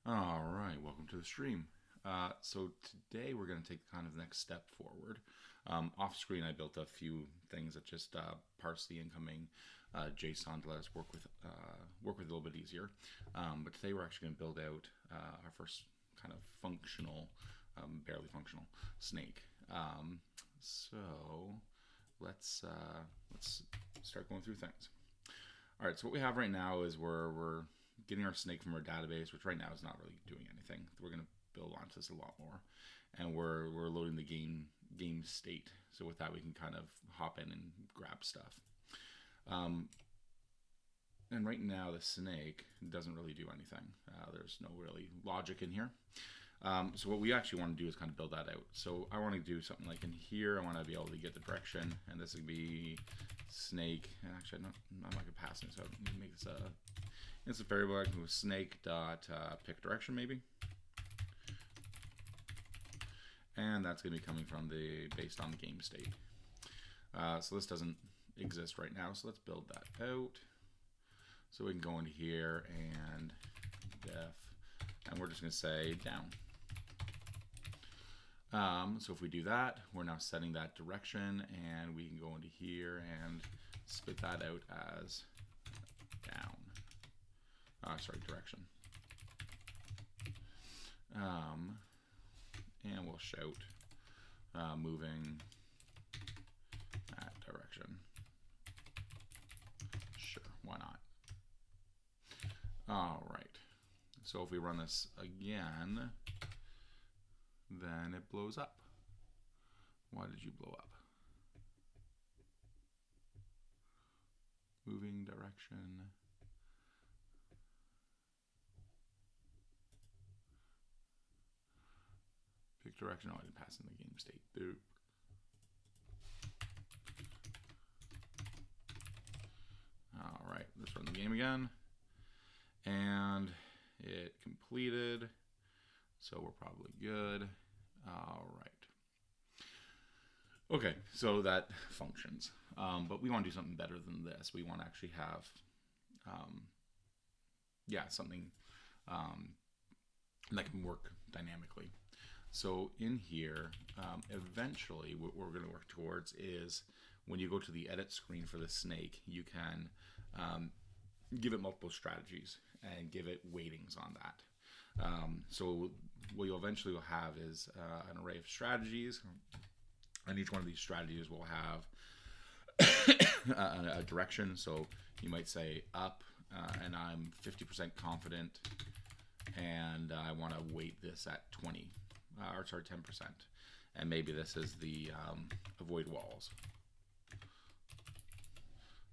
All right, welcome to the stream. So today we're going to take kind of the next step forward. Off screen, I built a few things that just parse the incoming JSON to let us work with a little bit easier. But today we're actually going to build out our first kind of functional, barely functional snake. So let's start going through things. All right, so what we have right now is we're getting our snake from our database, which right now is not really doing anything. We're going to build onto this a lot more, and we're loading the game state. So with that, we can kind of hop in and grab stuff. And right now, the snake doesn't really do anything. There's no really logic in here. So what we actually want to do is kind of build that out. So I want to do something like in here, I want to be able to get the direction, and this would be snake. And actually, I'm not going to pass it, so I make this a instant variable. I can do snake dot pick direction maybe, and that's going to be coming from based on the game state. So this doesn't exist right now, so let's build that out. So we can go into here and def, and we're just going to say down. So if we do that, we're now setting that direction, and we can go into here and spit that out as down. Sorry, direction. And we'll shout moving that direction. Sure, why not? All right. So if we run this again, then it blows up. Why did you blow up? Moving direction. Pick direction. Oh, I didn't pass in the game state. Boop. All right, let's run the game again. And it completed. So we're probably good. All right. Okay, so that functions. But we want to do something better than this. We want to actually have, something that can work dynamically. So in here, eventually what we're going to work towards is when you go to the edit screen for the snake, you can give it multiple strategies and give it weightings on that. So what you'll eventually will have is an array of strategies, and each one of these strategies will have a direction. So you might say up, and I'm 50% confident, and I want to weight this at 20, or sorry, 10%. And maybe this is the avoid walls.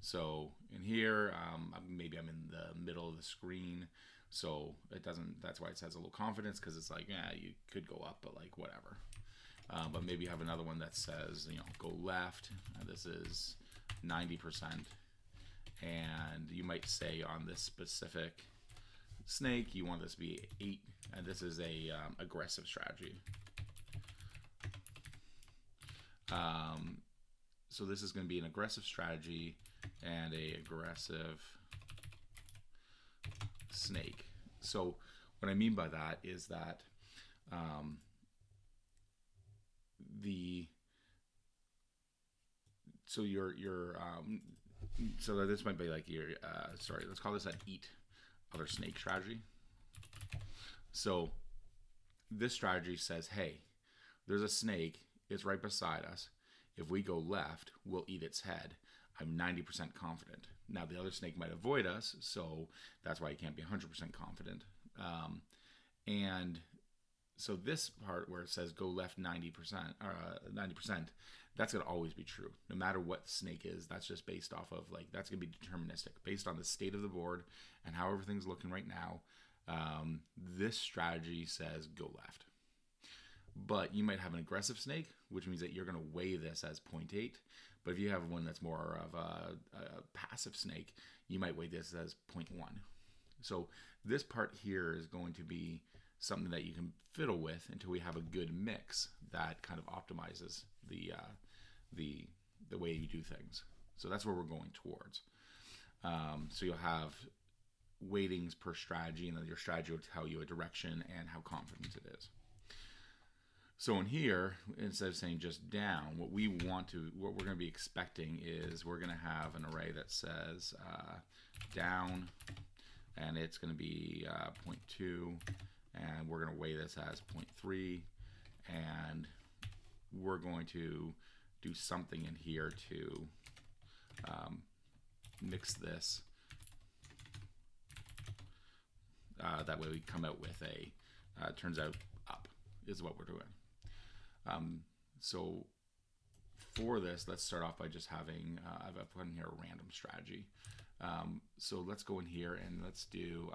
So in here, maybe I'm in the middle of the screen, so it doesn't. That's why it says a little confidence, because it's like, yeah, you could go up, but like whatever. But maybe you have another one that says, go left. This is 90%, and you might say on this specific snake, you want this to be 8, and this is a aggressive strategy. So this is going to be an aggressive strategy and a aggressive snake. So what I mean by that is that so this might be like your sorry, let's call this an eat other snake strategy. So this strategy says, hey, there's a snake, it's right beside us. If we go left, we'll eat its head. I'm 90% confident. Now the other snake might avoid us, so that's why you can't be 100% confident. And so this part where it says go left 90%, that's going to always be true. No matter what the snake is, that's just based off of, that's going to be deterministic. Based on the state of the board and how everything's looking right now, this strategy says go left. But you might have an aggressive snake, which means that you're going to weigh this as 0.8. But if you have one that's more of a passive snake, you might weigh this as 0.1. So this part here is going to be something that you can fiddle with until we have a good mix that kind of optimizes the way you do things. So that's where we're going towards. So you'll have weightings per strategy, and then your strategy will tell you a direction and how confident it is. So in here, instead of saying just down, what we're going to be expecting is we're going to have an array that says down, and it's going to be 0.2, and we're going to weigh this as 0.3, and we're going to do something in here to mix this. That way we come out with a, turns out up is what we're doing. So for this, let's start off by just having, I've put in here a random strategy. So let's go in here and let's do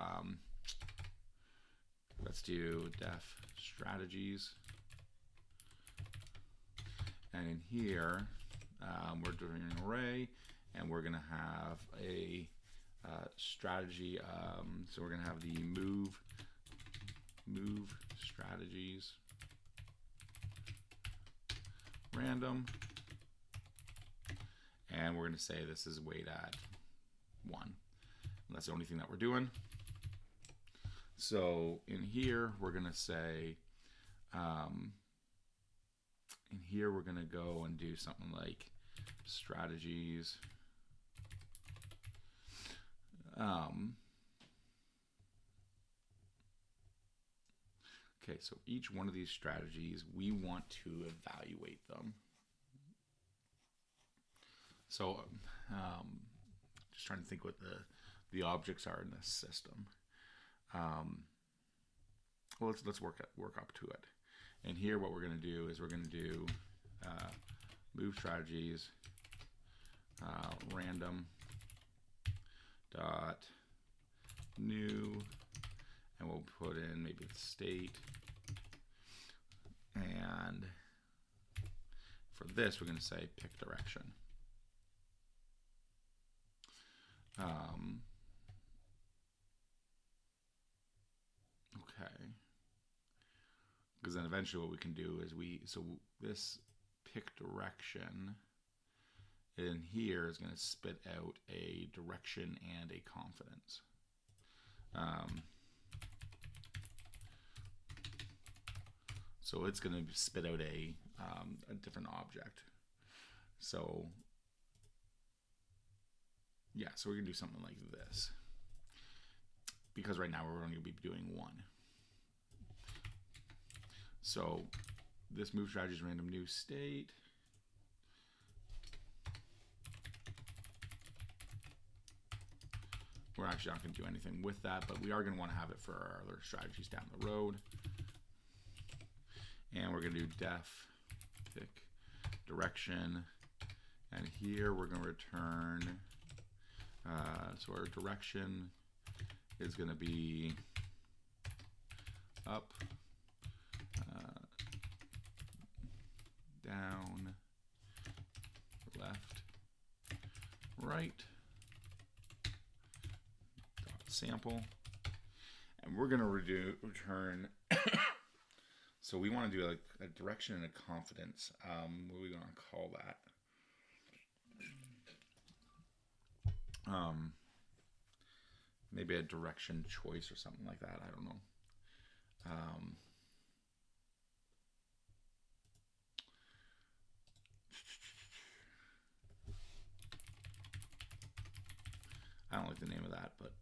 def strategies. And in here, we're doing an array, and we're going to have a strategy. So we're going to have the move strategies random, and we're going to say this is weighed at 1. And that's the only thing that we're doing. So in here we're going to say in here we're going to go and do something like strategies okay, so each one of these strategies, we want to evaluate them. So just trying to think what the objects are in this system. Well, let's work up to it. And here what we're going to do is we're going to do move strategies random dot new, and we'll put in maybe the state, and for this we're going to say pick direction. Okay, because then eventually what we can do is this pick direction in here is going to spit out a direction and a confidence. So it's going to spit out a different object. So yeah, so we're going to do something like this, because right now we're only going to be doing 1. So this move strategy is random new state. We're actually not going to do anything with that, but we are going to want to have it for our other strategies down the road. And we're going to do def pick direction, and here we're going to return, so our direction is going to be up, down, left, right, dot sample, and we're going to return so we want to do like a direction and a confidence. What are we going to call that? Maybe a direction choice or something like that. I don't know. I don't like the name of that, but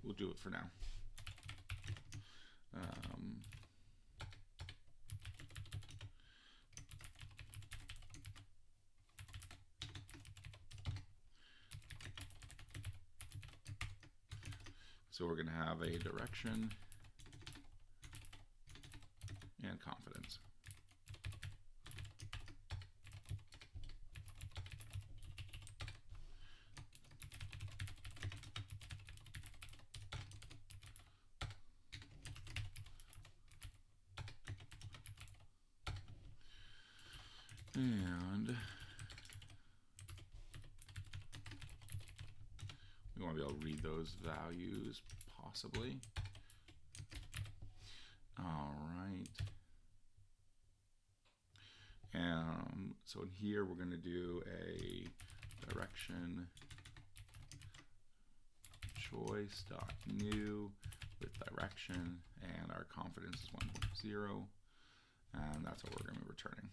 we'll do it for now. So we're going to have a direction and confidence. And we want to be able to read those values, possibly. All right. So in here, we're going to do a direction choice dot new with direction, and our confidence is 1.0, and that's what we're going to be returning.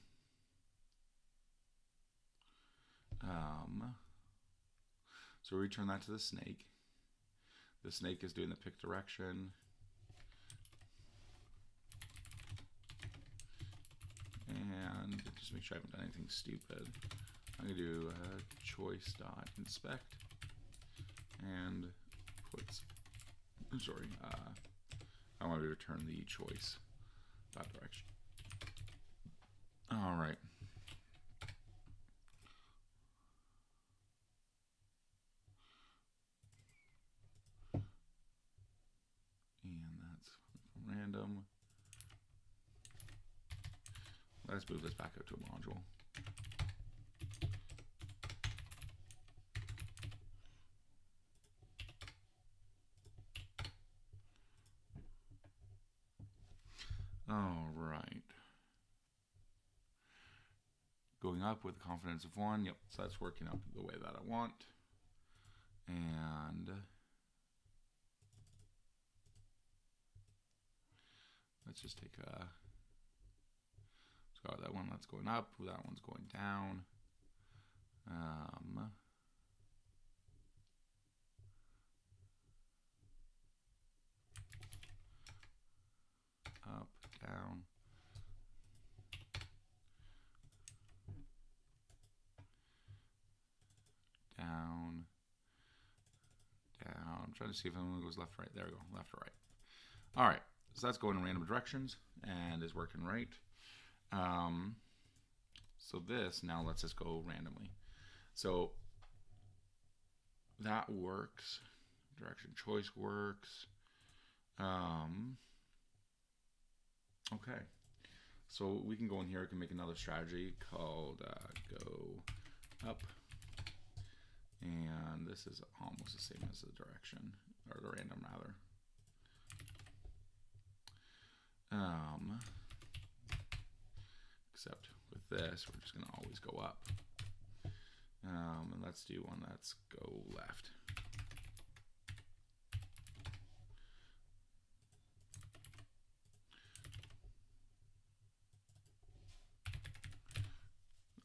So we return that to the snake. The snake is doing the pick direction, and just make sure I haven't done anything stupid. I'm going to do choice dot inspect and puts, sorry, I want to return the choice dot direction. All right. And that's random. Let's move this back out to a module. All right. Going up with a confidence of 1. Yep, so that's working out the way that I want. And let's just take a, let's go with that one that's going up, that one's going down. Up, down. Down. Down. I'm trying to see if anyone goes left, right. There we go, left or right. All right, so that's going in random directions and is working right. So this now lets us go randomly. So that works. Direction choice works. Okay, so we can go in here. We can make another strategy called go up, and this is almost the same as the direction, or the random rather. Except with this, we're just going to always go up. And let's do one that's go left.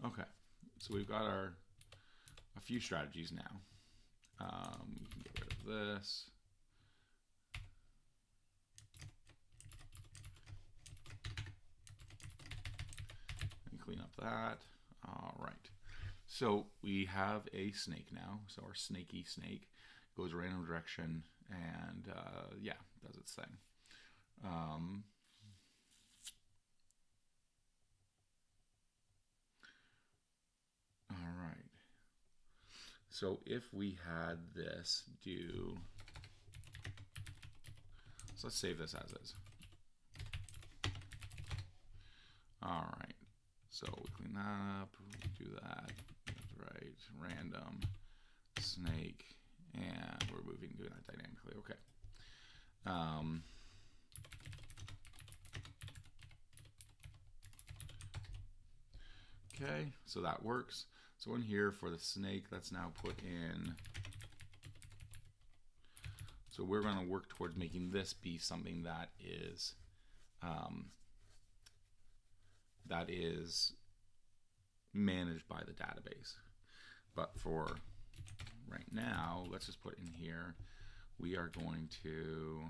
Okay, so we've got a few strategies now. We can get rid of this. And clean up that. All right. So we have a snake now. So our snaky snake goes a random direction and yeah, does its thing. All right. So if we had this do, so let's save this as is. All right. So we clean that up, we do that, right, random, snake, and we're doing that dynamically, okay. Okay, so that works. So in here for the snake, let's now put in, so we're going to work towards making this be something that is managed by the database. But for right now, let's just put in here, we are going to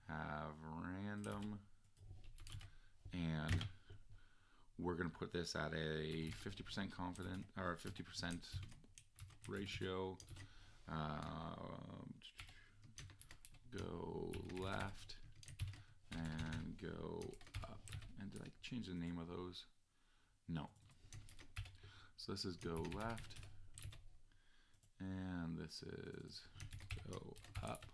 have random, and we're going to put this at a 50% confident, or 50% ratio. Go left and go up. And did I change the name of those? No. So this is go left, and this is go up,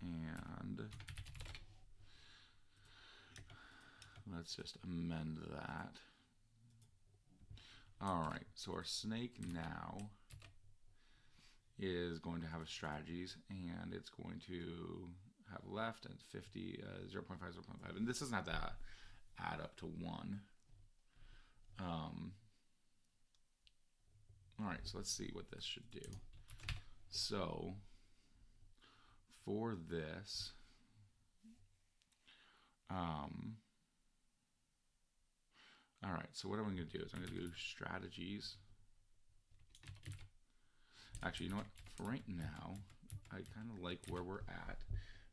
and let's just amend that. All right, so our snake now is going to have a strategies, and it's going to have left at 50, 0.5, 0.5, and this doesn't have to add up to 1. All right, so let's see what this should do. So for this, all right, so what I'm going to do is I'm going to do strategies. Actually, you know what? For right now, I kind of like where we're at.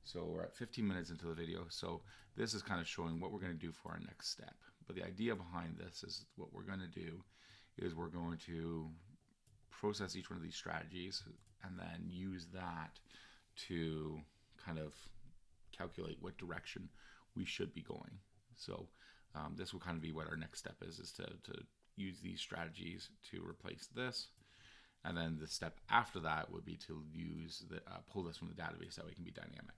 So we're at 15 minutes into the video. So this is kind of showing what we're going to do for our next step. But the idea behind this is what we're going to do is we're going to process each one of these strategies and then use that to kind of calculate what direction we should be going. So this will kind of be what our next step is to use these strategies to replace this. And then the step after that would be to use pull this from the database, that way it can be dynamic.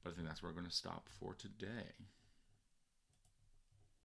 But I think that's where we're going to stop for today.